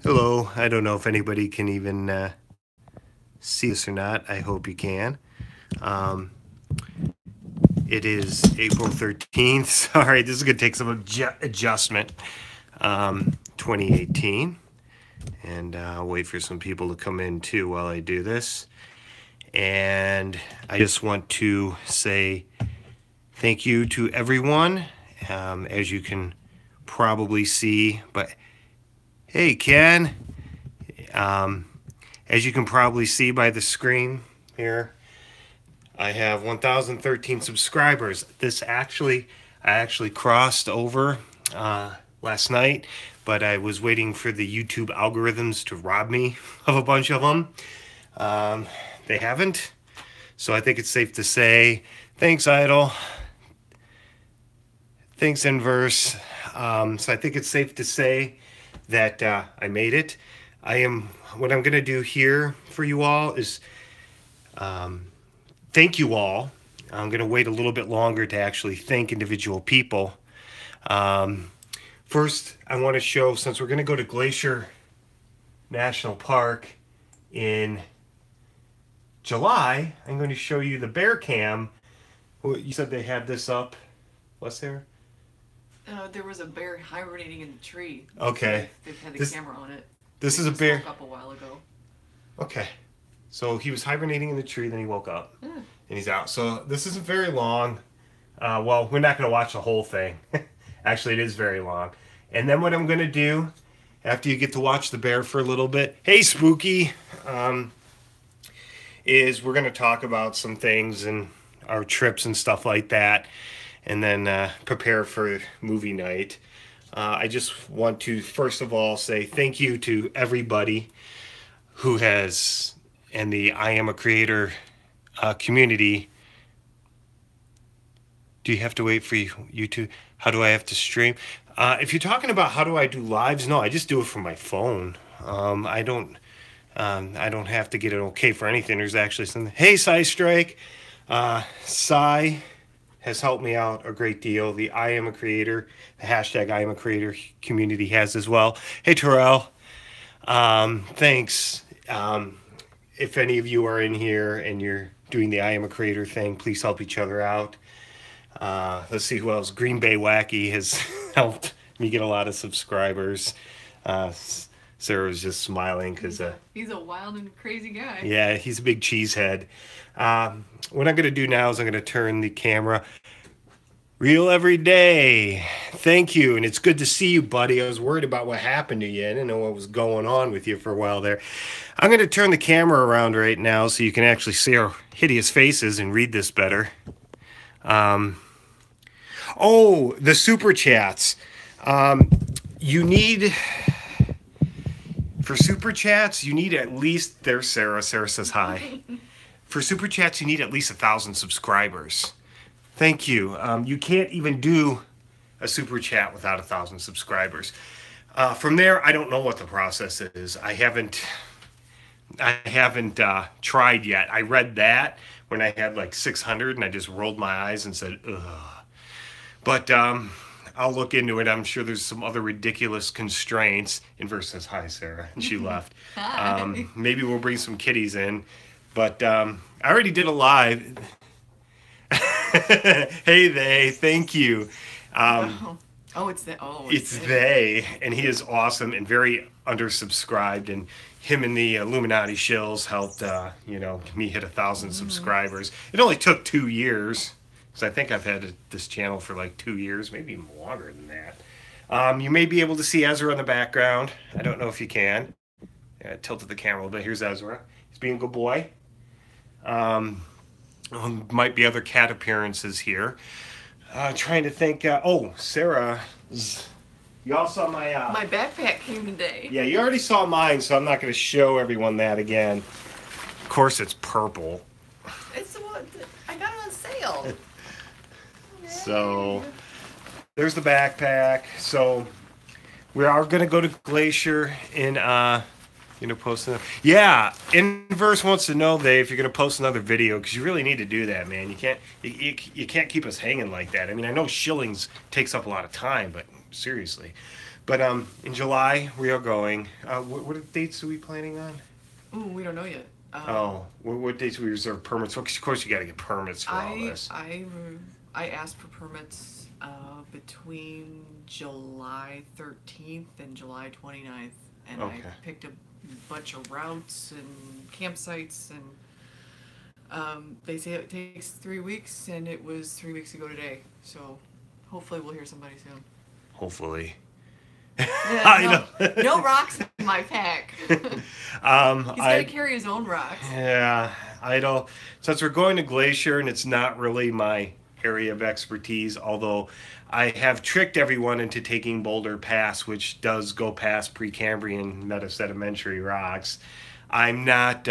Hello. I don't know if anybody can even see this or not. I hope you can. Um, it is April 13th. Sorry, this is going to take some adjustment. 2018. And I'll wait for some people to come in too while I do this. And I just want to say thank you to everyone. As you can probably see, but hey, Ken. As you can probably see by the screen here, I have 1,013 subscribers. I actually crossed over last night, but I was waiting for the YouTube algorithms to rob me of a bunch of them. They haven't. So I think it's safe to say, thanks, Idol. Thanks, Inverse. So I think it's safe to say that I made it. What I'm going to do here for you all is thank you all. I'm going to wait a little bit longer to actually thank individual people. First, I want to show, since we're going to go to Glacier National Park in July, I'm going to show you the bear cam. Well, you said they had this up. What's there? There was a bear hibernating in the tree. Okay. They've had the camera on it. This is a bear. Woke up a while ago. Okay. So he was hibernating in the tree, then he woke up. And he's out. So this isn't very long. Well, we're not going to watch the whole thing. Actually, it is very long. And then what I'm going to do, after you get to watch the bear for a little bit, hey, Spooky, is we're going to talk about some things and our trips and stuff like that, and then prepare for movie night. I just want to, first of all, say thank you to everybody who has, and the I Am a Creator community. Do you have to wait for you to? How do I have to stream? If you're talking about how do I do lives, no, I just do it from my phone. I don't have to get an okay for anything. There's actually something. Hey, Cy Strike. Cy has helped me out a great deal. The I Am a Creator, the hashtag I Am a Creator community has as well. Hey, Terrell. Thanks. If any of you are in here and you're doing the I Am a Creator thing, please help each other out. Let's see who else. Green Bay Wacky has helped me get a lot of subscribers. Sarah was just smiling because he's a wild and crazy guy. Yeah, he's a big cheesehead. What I'm going to do now is I'm going to turn the camera real every day. Thank you, and it's good to see you, buddy. I was worried about what happened to you. I didn't know what was going on with you for a while there. I'm going to turn the camera around right now so you can actually see our hideous faces and read this better. Oh, the super chats. You need, for super chats, you need at least, there's Sarah. Sarah says hi. For super chats, you need at least 1,000 subscribers. Thank you. You can't even do a super chat without 1,000 subscribers. From there, I don't know what the process is. I haven't tried yet. I read that when I had like 600 and I just rolled my eyes and said, ugh. But I'll look into it. I'm sure there's some other ridiculous constraints. Inverse says, hi, Sarah. And she left. Maybe we'll bring some kitties in. But I already did a live. Hey, they. Thank you. It's they. And he is awesome and very undersubscribed. And him and the Illuminati shills helped, me hit 1,000 subscribers. It only took 2 years. Because I think I've had this channel for like 2 years, maybe even longer than that. You may be able to see Ezra in the background. I don't know if you can. I tilted the camera a little bit. Here's Ezra. He's being a good boy. Might be other cat appearances here. Trying to think. Sarah. Y'all saw my... my backpack came today. Yeah, you already saw mine, so I'm not going to show everyone that again. Of course, it's purple. I got it on sale. So there's the backpack. So we are going to go to Glacier in post another. Yeah, Inverse wants to know, Dave, if you're going to post another video, because you really need to do that, man. You can't keep us hanging like that. I mean, I know shillings takes up a lot of time, but seriously. But in July we are going. What dates are we planning on? Ooh, we don't know yet. Oh, what dates we reserve permits? Well, of course, you got to get permits for all I this. I I asked for permits between July 13th and July 29th, and I Okay. picked a bunch of routes and campsites, and they say it takes 3 weeks, and it was 3 weeks ago today. So hopefully we'll hear somebody soon. Hopefully. No, I no rocks in my pack. He's got to carry his own rocks. Yeah, I don't. Since we're going to Glacier and it's not really my area of expertise, although I have tricked everyone into taking Boulder Pass, which does go past Precambrian metasedimentary rocks. I'm not.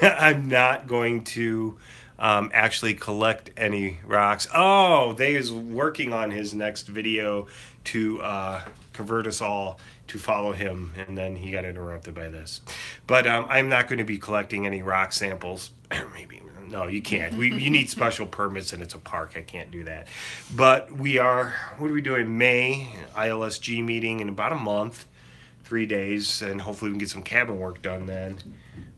I'm not going to actually collect any rocks. Oh, they is working on his next video to convert us all to follow him, and then he got interrupted by this. But I'm not going to be collecting any rock samples. Maybe no, you can't. You need special permits, and it's a park. I can't do that. But we are. What are we doing? May ILSG meeting in about a month, 3 days, and hopefully we can get some cabin work done then.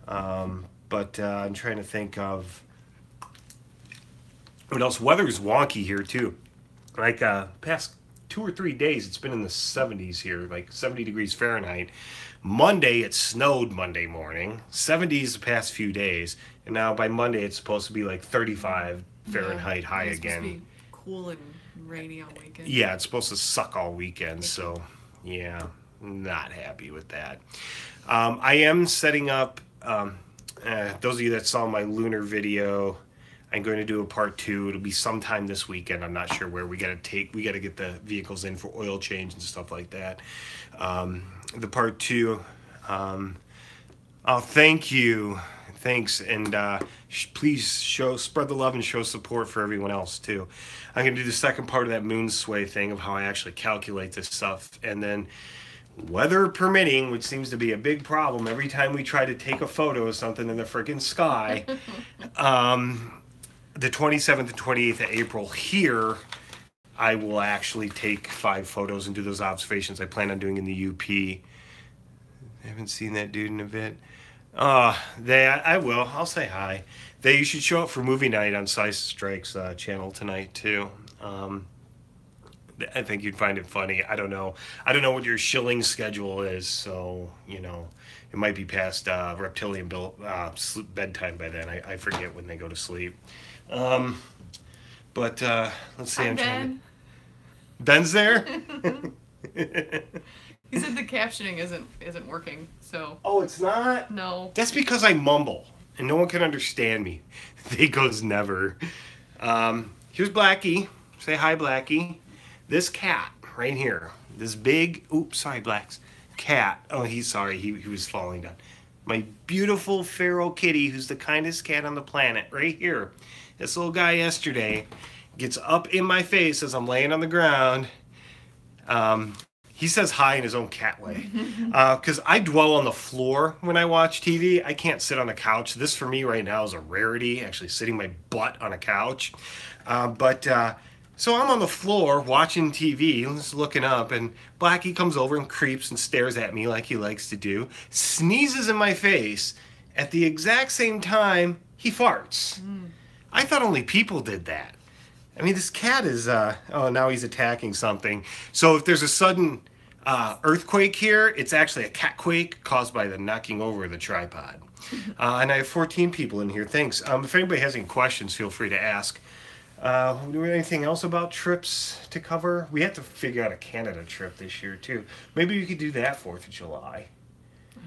But I'm trying to think of what else. Weather's wonky here too. Like past 2 or 3 days, it's been in the 70s here, like 70 degrees Fahrenheit. Monday, it snowed Monday morning. 70s the past few days, and now by Monday, it's supposed to be like 35 Fahrenheit high It's again. supposed to be cool and rainy all weekend. Yeah, it's supposed to suck all weekend. So yeah, not happy with that. I am setting up. Those of you that saw my lunar video, I'm going to do a part 2. It'll be sometime this weekend. I'm not sure where. We got to get the vehicles in for oil change and stuff like that. The part 2. Oh, thank you, thanks, and please spread the love and show support for everyone else too. I'm going to do the second part of that moon sway thing of how I actually calculate this stuff, and then, weather permitting, which seems to be a big problem every time we try to take a photo of something in the freaking sky, the 27th and 28th of April here, I will actually take 5 photos and do those observations I plan on doing in the UP. I haven't seen that dude in a bit. I will. I'll say hi. You should show up for movie night on Size Strike's channel tonight too. I think you'd find it funny. I don't know. I don't know what your shilling schedule is, so it might be past reptilian bedtime by then. I forget when they go to sleep. But let's see. Hi, Ben. Ben's there. He said the captioning isn't working. So. Oh, it's not. No. That's because I mumble and no one can understand me. They goes never. Here's Blackie. Say hi, Blackie. This cat right here, this big, Blacks, cat. Oh, he's sorry, he was falling down. My beautiful feral kitty, who's the kindest cat on the planet, right here. This little guy yesterday gets up in my face as I'm laying on the ground. He says hi in his own cat way. Because I dwell on the floor when I watch TV. I can't sit on the couch. This for me right now is a rarity, actually sitting my butt on a couch. So I'm on the floor watching TV, just looking up, and Blackie comes over and creeps and stares at me like he likes to do, sneezes in my face. At the exact same time, he farts. I thought only people did that. I mean, this cat is, now he's attacking something. So if there's a sudden earthquake here, it's actually a catquake caused by the knocking over of the tripod. And I have 14 people in here. Thanks. If anybody has any questions, feel free to ask. Do we have anything else about trips to cover? We have to figure out a Canada trip this year, too. Maybe we could do that 4th of July. I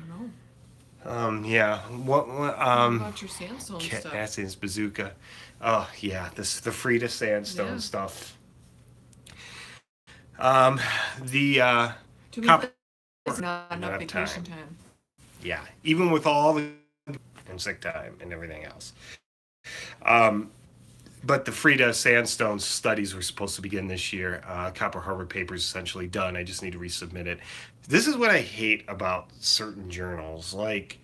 don't know. Yeah. What about your sandstone stuff? Cassian's bazooka. Oh, yeah. The Frida sandstone stuff. The Too many places, not enough vacation time. Yeah. Even with all the and sick time and everything else. But the Frida sandstone studies were supposed to begin this year. Copper Harbor paper is essentially done. I just need to resubmit it. This is what I hate about certain journals. Like,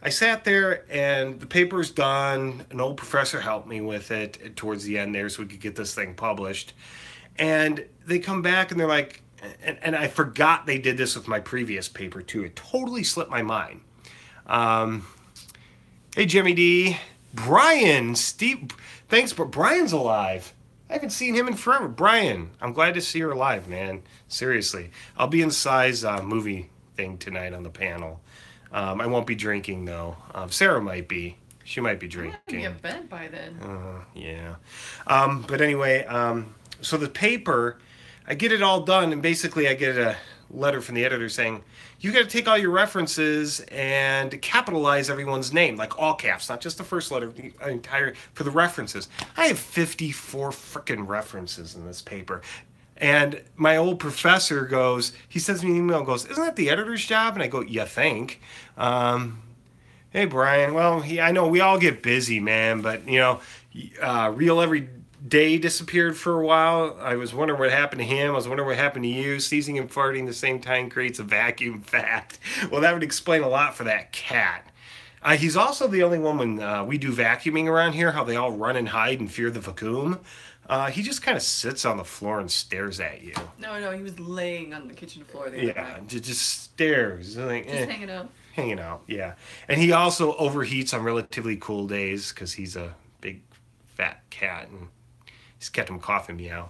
I sat there and the paper's done. An old professor helped me with it towards the end there so we could get this thing published. And they come back and they're like, and I forgot they did this with my previous paper too. It totally slipped my mind. Um, hey, Jimmy D. Brian, Steve, thanks, but Brian's alive. I haven't seen him in forever. Brian, I'm glad to see you alive, man. Seriously. I'll be in Cy's movie thing tonight on the panel. I won't be drinking, though. Sarah might be. She might be I drinking. might be in bed by then. Yeah. But anyway, so the paper, I get it all done, and basically I get a letter from the editor saying, you got to take all your references and capitalize everyone's name, like all caps, not just the first letter, the entire, for the references. I have 54 frickin' references in this paper. And my old professor goes, he sends me an email and goes, isn't that the editor's job? And I go, you think? Hey, Brian. Well, I know we all get busy, man, but, Real Every Day disappeared for a while. I was wondering what happened to him. I was wondering what happened to you. Sneezing and farting at the same time creates a vacuum fact. Well, that would explain a lot for that cat. He's also the only one when we do vacuuming around here, how they all run and hide and fear the vacuum. He just kind of sits on the floor and stares at you. No, he was laying on the kitchen floor the other night. Just stares. Like, just hanging out. Hanging out, yeah. And he also overheats on relatively cool days because he's a big fat cat and he's kept him coughing meow.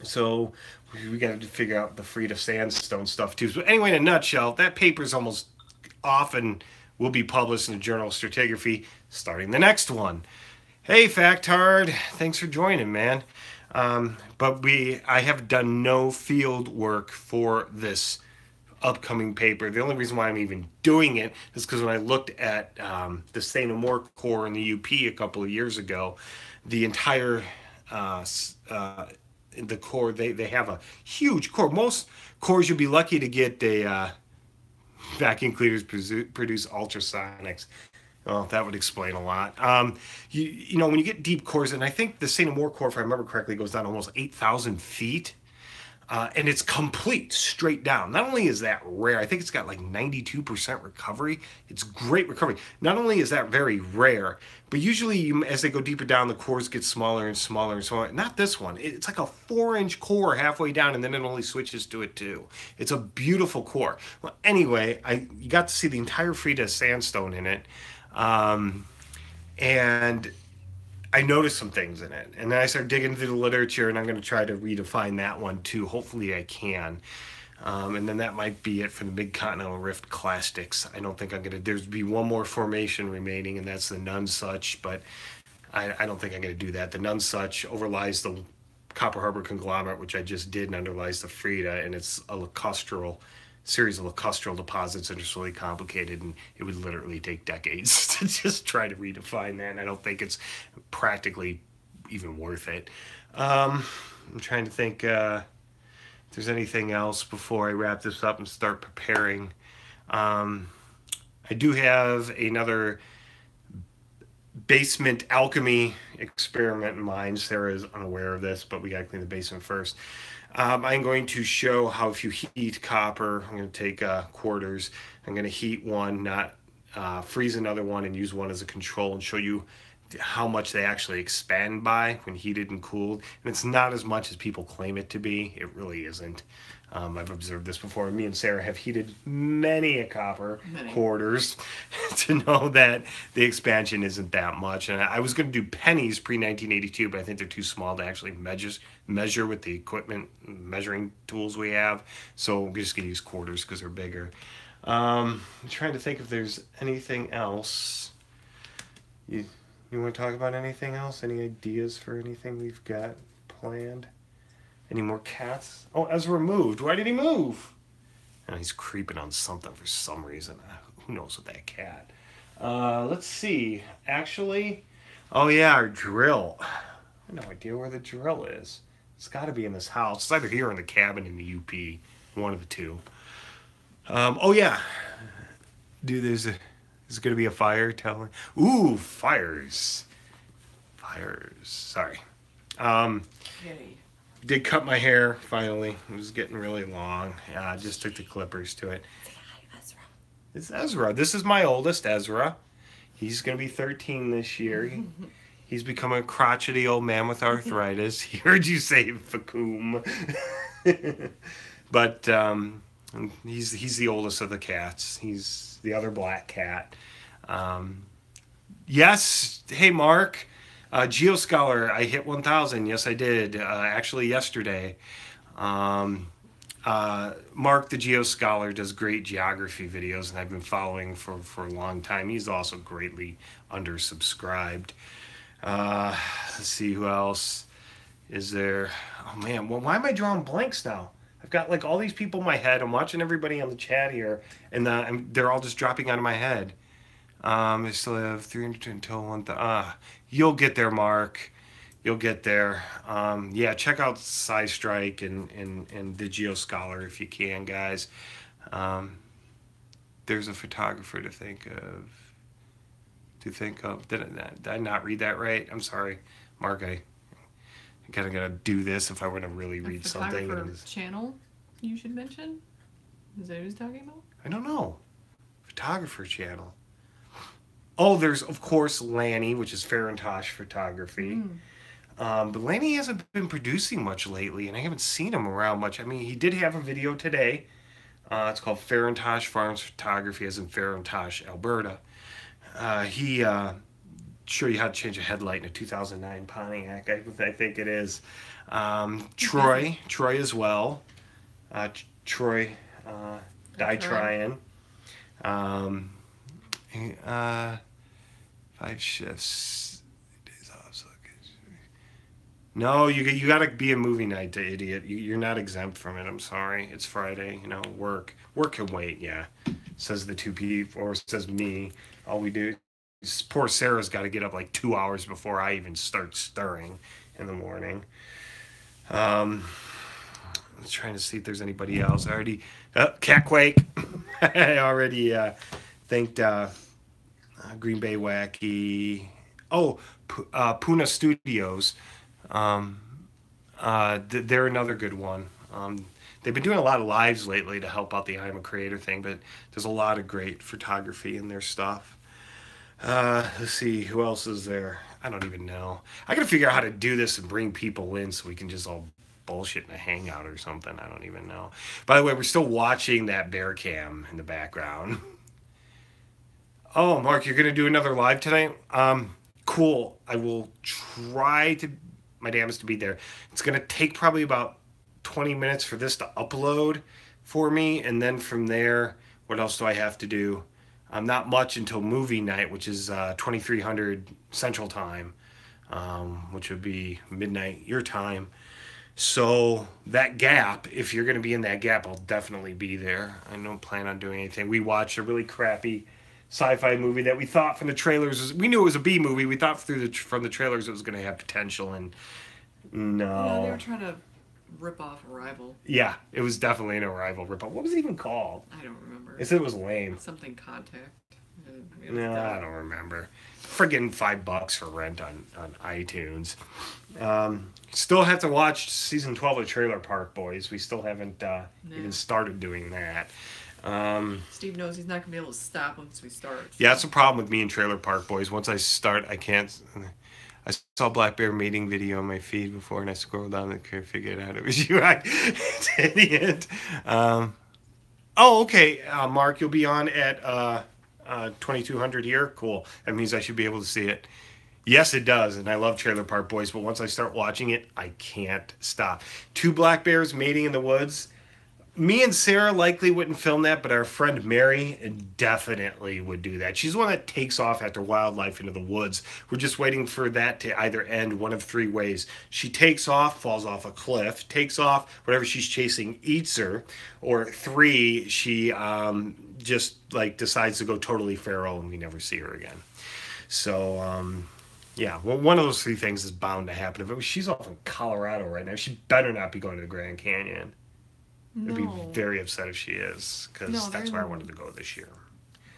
So we got to figure out the Frida Sandstone stuff too. So anyway, in a nutshell, that paper's almost off and will be published in the Journal of Stratigraphy starting the next one. Hey, Factard, thanks for joining, man. But I have done no field work for this upcoming paper. The only reason why I'm even doing it is because when I looked at the Say No More core in the UP a couple of years ago, the entire the core, they have a huge core. Most cores you'll be lucky to get a vacuum cleaners produce ultrasonics. Well, that would explain a lot. When you get deep cores, and I think the Say No More core, if I remember correctly, goes down almost 8,000 feet. And it's complete, straight down. Not only is that rare, I think it's got like 92% recovery. It's great recovery. Not only is that very rare, but usually as they go deeper down, the cores get smaller and smaller and smaller. Not this one. It's like a 4-inch core halfway down, and then it only switches to a 2. It's a beautiful core. Well, anyway, you got to see the entire Frida sandstone in it. And I noticed some things in it, and then I started digging through the literature, and I'm going to try to redefine that one too. Hopefully I can. And then that might be it for the Big Continental Rift Clastics. I don't think I'm going to, there's be one more formation remaining, and that's the Nonsuch, but I don't think I'm going to do that. The Nonsuch overlies the Copper Harbor conglomerate, which I just did, and underlies the Frida, and it's a lacustral series of lacustral deposits that are just really complicated, and it would literally take decades to just try to redefine that, and I don't think it's practically even worth it. I'm trying to think if there's anything else before I wrap this up and start preparing. I do have another basement alchemy experiment in mind. Sarah is unaware of this, but we got to clean the basement first. I'm going to show how if you heat copper, I'm going to take quarters, I'm going to heat one, not freeze another one, and use one as a control, and show you how much they actually expand by when heated and cooled. And it's not as much as people claim it to be. It really isn't. I've observed this before. Me and Sarah have heated many a copper quarters to know that the expansion isn't that much. And I was going to do pennies pre-1982, but I think they're too small to actually measure with the equipment, measuring tools we have. So we're just going to use quarters because they're bigger. I'm trying to think if there's anything else. You want to talk about anything else? Any ideas for anything we've got planned? Any more cats? Oh, Ezra moved. Why did he move? Oh, he's creeping on something for some reason. Who knows with that cat? Let's see. Actually, oh yeah, our drill. I have no idea where the drill is. It's got to be in this house. It's either here or in the cabin in the UP. One of the two. Oh yeah. Dude, there's going to be a fire. Tell me. Ooh, fires. Sorry. Yay. Did cut my hair finally. It was getting really long. I just took the clippers to it. Say hi, Ezra. It's Ezra. This is my oldest, Ezra. He's going to be 13 this year. He's become a crotchety old man with arthritis. He heard you say Fakum. But he's the oldest of the cats. He's the other black cat. Um, yes. Hey, Mark. Geoscholar, I hit 1,000. Yes, I did. Actually, yesterday. Um, Mark the Geoscholar does great geography videos, and I've been following for a long time. He's also greatly undersubscribed. Let's see who else is there. Oh man, well, why am I drawing blanks now? I've got like all these people in my head. I'm watching everybody on the chat here, and they're all just dropping out of my head. I still have 300 until 1,000. You'll get there, Mark. You'll get there. Yeah, check out Sci Strike and the Geoscholar if you can, guys. Um, there's a photographer to think of. Did I not read that right? I'm sorry, Mark. I kind of gotta do this if I want to really read something. Photographer channel you should mention? Is that what he's talking about? I don't know. Photographer channel. Oh, there's of course Lanny, which is Farintosh Photography. But Lanny hasn't been producing much lately, and I haven't seen him around much. I mean, he did have a video today. It's called Farintosh Farms Photography, as in Farintosh, Alberta. He show you how to change a headlight in a 2009 Pontiac. I think it is. Troy as well. Troy Di-Tryon. 5 shifts. Days off. So no, you got to be a movie night, idiot. You're not exempt from it. I'm sorry. It's Friday. You know, work can wait. Yeah, says the two people, or says me. All we do. Poor Sarah's got to get up like 2 hours before I even start stirring in the morning. I'm trying to see if there's anybody else. I already Catquake. I already thanked Green Bay Wacky. Oh, Puna Studios. They're another good one. They've been doing a lot of lives lately to help out the I'm a Creator thing, but there's a lot of great photography in their stuff. Let's see, who else is there? I don't even know. I gotta figure out how to do this and bring people in so we can just all bullshit in a hangout or something. I don't even know. By the way, we're still watching that bear cam in the background. Oh, Mark, you're gonna do another live tonight? Cool. I will try to my damnedest to be there. It's gonna take probably about 20 minutes for this to upload for me, and then from there, what else do I have to do? Not much until movie night, which is 2300 Central Time, which would be midnight your time. So that gap, if you're going to be in that gap, I'll definitely be there. I don't plan on doing anything. We watched a really crappy sci-fi movie that we thought from the trailers, we knew it was a B movie. We thought from the trailers it was going to have potential, and no. Yeah, they were trying to rip off Arrival. Yeah, it was definitely an Arrival rip off. What was it even called? I don't remember. I said it was lame. Something Contact. No, I don't remember. Friggin' $5 for rent on iTunes. Still have to watch season 12 of Trailer Park Boys. We still haven't even started doing that. Steve knows he's not going to be able to stop once we start. So. Yeah, that's a problem with me and Trailer Park Boys. Once I start, I can't. I saw Black Bear mating video on my feed before, and I scrolled down and couldn't figure it out. It was you. It's an idiot. Okay, Mark, you'll be on at 2200 here. Cool. That means I should be able to see it. Yes, it does, and I love Trailer Park Boys, but once I start watching it, I can't stop. 2 black bears mating in the woods. Me and Sarah likely wouldn't film that, but our friend Mary definitely would do that. She's the one that takes off after wildlife into the woods. We're just waiting for that to either end one of 3 ways. She takes off, falls off a cliff, takes off, whatever she's chasing eats her, or 3, she just like decides to go totally feral and we never see her again. So, yeah, well, one of those 3 things is bound to happen. If she's off in Colorado right now, she better not be going to the Grand Canyon. No. I'd be very upset if she is, because that's where I wanted to go this year.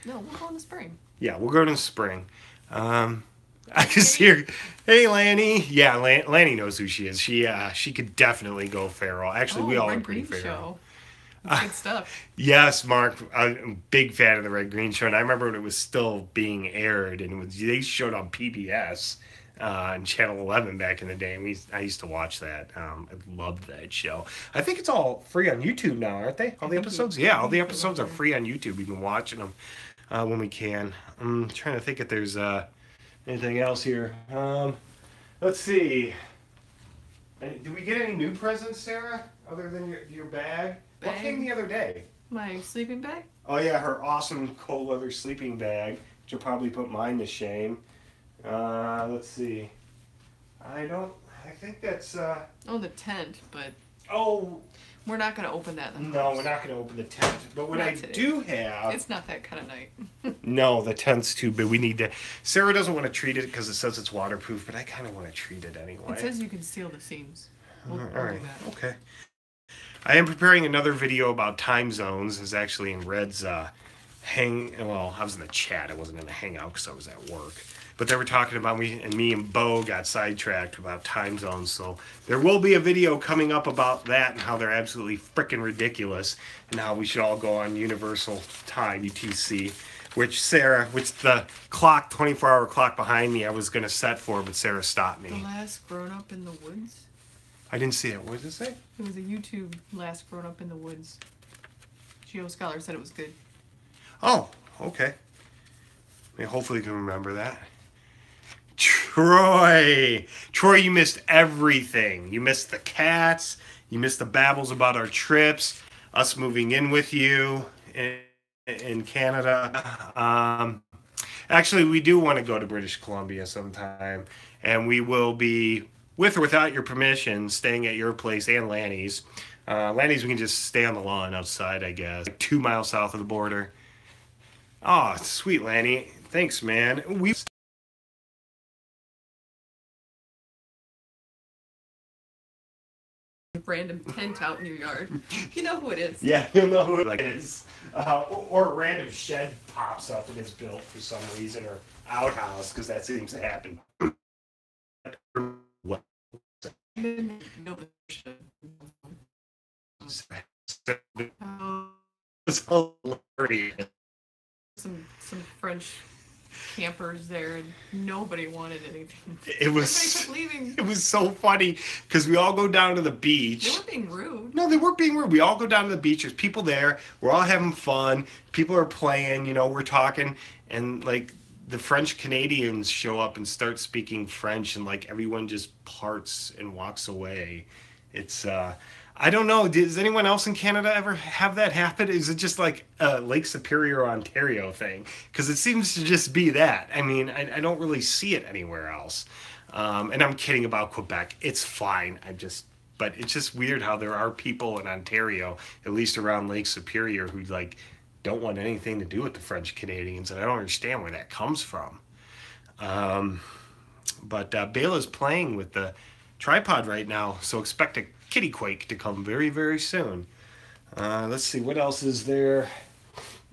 No, we'll go in the spring. Yeah, we'll go in the spring. I can see her. Hey, Lanny. Yeah, Lanny knows who she is. She could definitely go feral. Actually, we all are pretty feral. Good stuff. Yes, Mark. I'm a big fan of the Red Green Show, and I remember when it was still being aired, and they showed on PBS. on Channel 11 back in the day. And I used to watch that. I loved that show. I think it's all free on YouTube now, aren't they? All the episodes? Yeah, all the episodes are free on YouTube. We've been watching them when we can. I'm trying to think if there's anything else here. Let's see. Did we get any new presents, Sarah, other than your bag? What came the other day? My sleeping bag? Oh, yeah, her awesome cold weather sleeping bag, which will probably put mine to shame. Let's see. I think that's. Oh, the tent, but. Oh. We're not going to open that. No, we're not going to open the tent. But what I do have. It's not that kind of night. No, the tent's too big. We need to. Sarah doesn't want to treat it because it says it's waterproof, but I kind of want to treat it anyway. It says you can seal the seams. We'll all right. do that. Okay. I am preparing another video about time zones. It's actually in Red's well, I was in the chat. I wasn't in the hangout because I was at work. But they were talking about me and Bo got sidetracked about time zones. So there will be a video coming up about that and how they're absolutely freaking ridiculous and how we should all go on universal time, UTC, which the clock, 24-hour clock behind me, I was going to set for, but Sarah stopped me. The Last Grown Up in the Woods? I didn't see it. What did it say? It was a YouTube Last Grown Up in the Woods. Geo Scholar said it was good. Oh, okay. Hopefully you can remember that. Troy, you missed everything. You missed the cats. You missed the babbles about our trips, us moving in with you in Canada. Actually, we do want to go to British Columbia sometime, and we will be, with or without your permission, staying at your place and Lanny's. Lanny's, we can just stay on the lawn outside, I guess, like 2 miles south of the border. Oh, sweet, Lanny. Thanks, man. Random tent out in your yard. You know who it is. Yeah, you'll know who it is. Or a random shed pops up and is built for some reason, or outhouse, because that seems to happen. What? It's hilarious. Some French campers there, and nobody wanted anything. It was. Everybody kept leaving. It was so funny because we all go down to the beach. They weren't being rude. No, they weren't being rude. We all go down to the beach. There's people there. We're all having fun. People are playing. We're talking, and like the French Canadians show up and start speaking French, and like everyone just parts and walks away. It's I don't know. Does anyone else in Canada ever have that happen? Is it just like a Lake Superior, Ontario thing? Because it seems to just be that. I mean, I don't really see it anywhere else. And I'm kidding about Quebec. It's fine. But it's just weird how there are people in Ontario, at least around Lake Superior, who like don't want anything to do with the French Canadians, and I don't understand where that comes from. But Bela's playing with the tripod right now, so expect a kitty quake to come very, very soon. Let's see, what else is there?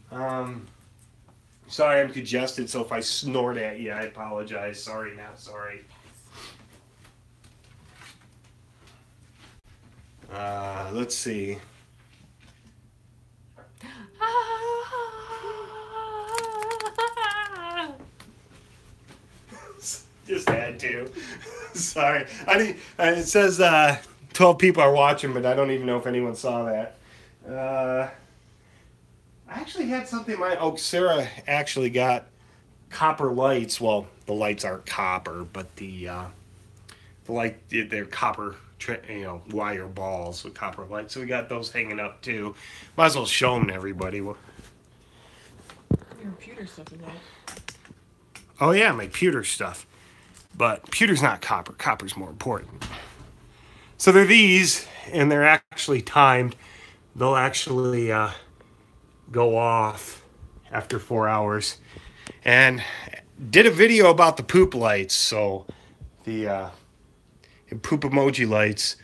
Sorry, I'm congested, so if I snort at you, I apologize. Sorry, not sorry. Let's see. Just had to. Sorry. It says 12 people are watching, but I don't even know if anyone saw that. I actually had something in mind. Oh, Sarah actually got copper lights. Well, the lights aren't copper, but the light, they're copper, wire balls with copper lights. So we got those hanging up too. Might as well show them to everybody. Your pewter stuff is out. Oh yeah, my pewter stuff. But pewter's not copper. Copper's more important. So they're these, and they're actually timed. They'll actually go off after 4 hours. And did a video about the poop lights. So the poop emoji lights.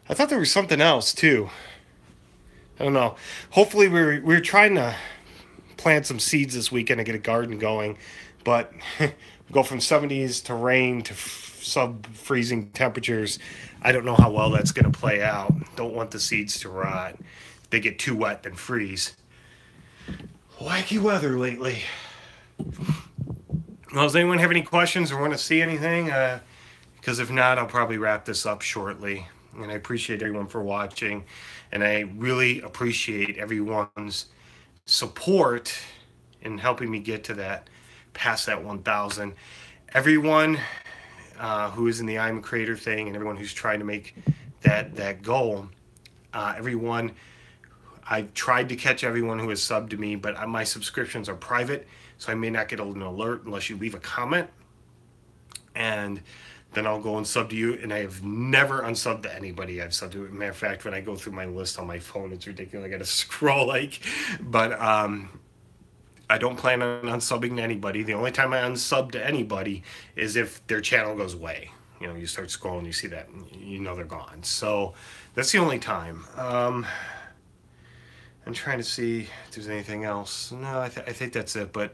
I thought there was something else too. I don't know. Hopefully we're trying to plant some seeds this weekend to get a garden going. But go from 70s to rain to sub-freezing temperatures. I don't know how well that's going to play out. Don't want the seeds to rot. If they get too wet, then freeze. Wacky weather lately. Well, does anyone have any questions or want to see anything? Because if not, I'll probably wrap this up shortly. And I appreciate everyone for watching. And I really appreciate everyone's support in helping me get to that, past that 1,000. Everyone who is in the I'm a Creator thing and everyone who's trying to make that goal, everyone, I've tried to catch everyone who has subbed to me, but my subscriptions are private, so I may not get an alert unless you leave a comment. And then I'll go and sub to you. And I have never unsubbed to anybody I've subbed to. Matter of fact, when I go through my list on my phone, it's ridiculous. I got to scroll but I don't plan on unsubbing to anybody. The only time I unsub to anybody is if their channel goes away. You know, you start scrolling, you see that, you know they're gone. So that's the only time. I'm trying to see if there's anything else. No, I think that's it. But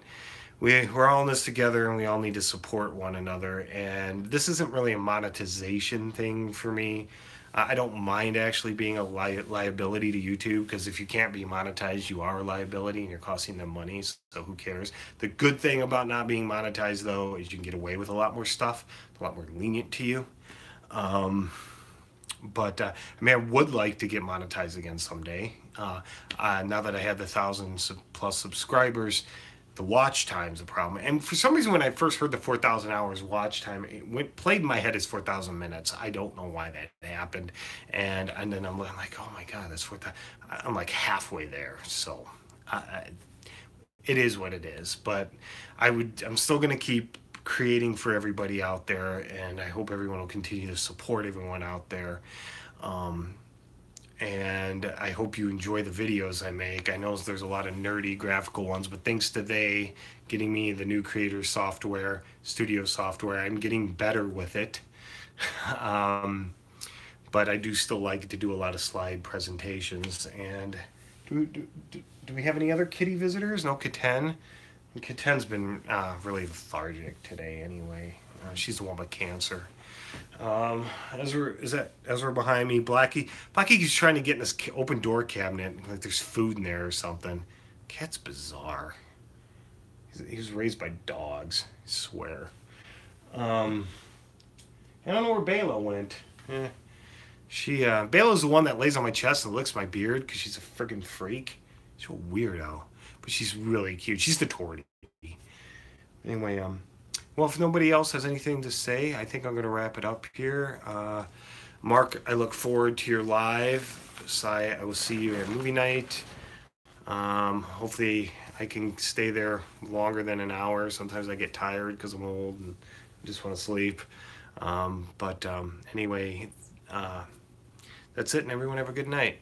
we're all in this together, and we all need to support one another. And this isn't really a monetization thing for me. I don't mind actually being a liability to YouTube, because if you can't be monetized, you are a liability and you're costing them money. So who cares? The good thing about not being monetized, though, is you can get away with a lot more stuff, a lot more lenient to you. But I mean, I would like to get monetized again someday. Now that I have the 1,000+ subscribers, the watch time's a problem. And for some reason, when I first heard the 4,000 hours watch time, it played in my head as 4,000 minutes. I don't know why that happened. And then I'm like, oh my God, that's 4,000. I'm like halfway there. So it is what it is. But I'm still going to keep creating for everybody out there, and I hope everyone will continue to support everyone out there. And I hope you enjoy the videos I make. I know there's a lot of nerdy graphical ones, but thanks to they getting me the new creator software, studio software, I'm getting better with it. But I do still like to do a lot of slide presentations. And do we have any other kitty visitors? No, Katen. Katen's been really lethargic today anyway. She's the one with cancer. Ezra behind me. Blackie keeps trying to get in this open door cabinet, like there's food in there or something. Cat's bizarre. He was raised by dogs, I swear. I don't know where Bela went. Bela's the one that lays on my chest and licks my beard because she's a friggin' freak. She's a weirdo, but she's really cute. She's the tortie. Anyway, well, if nobody else has anything to say, I think I'm going to wrap it up here. Mark, I look forward to your live. Sai, I will see you at movie night. Hopefully I can stay there longer than an hour. Sometimes I get tired because I'm old and just want to sleep. Anyway, that's it, and everyone have a good night.